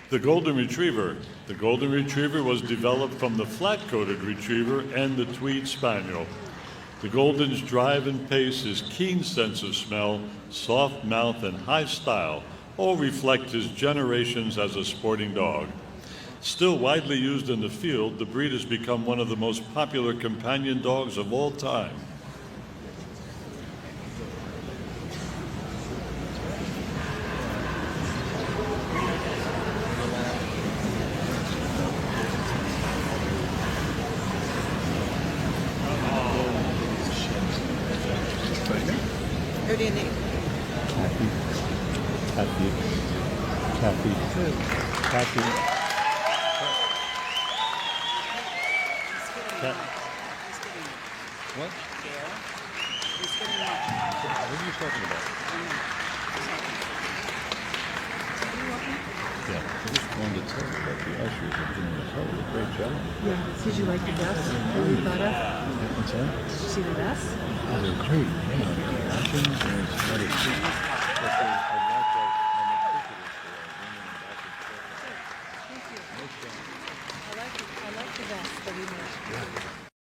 The Golden Retriever. The Golden Retriever was developed from the flat-coated Retriever and the Tweed Spaniel. The Golden's drive and pace, his keen sense of smell, soft mouth, and high style all reflect his generations as a sporting dog. Still widely used in the field, the breed has become one of the most popular companion dogs of all time. Who do you need? Kathy. Kathy. Kathy. Kathy. What? What are you talking about? Yeah, I just wanted to tell you about the ushers are doing a hell of a great job. Yeah. Did you like the vest that we thought of? What's that? Did you see the vest? Oh, they're great. Yeah, they're options, there's a lot of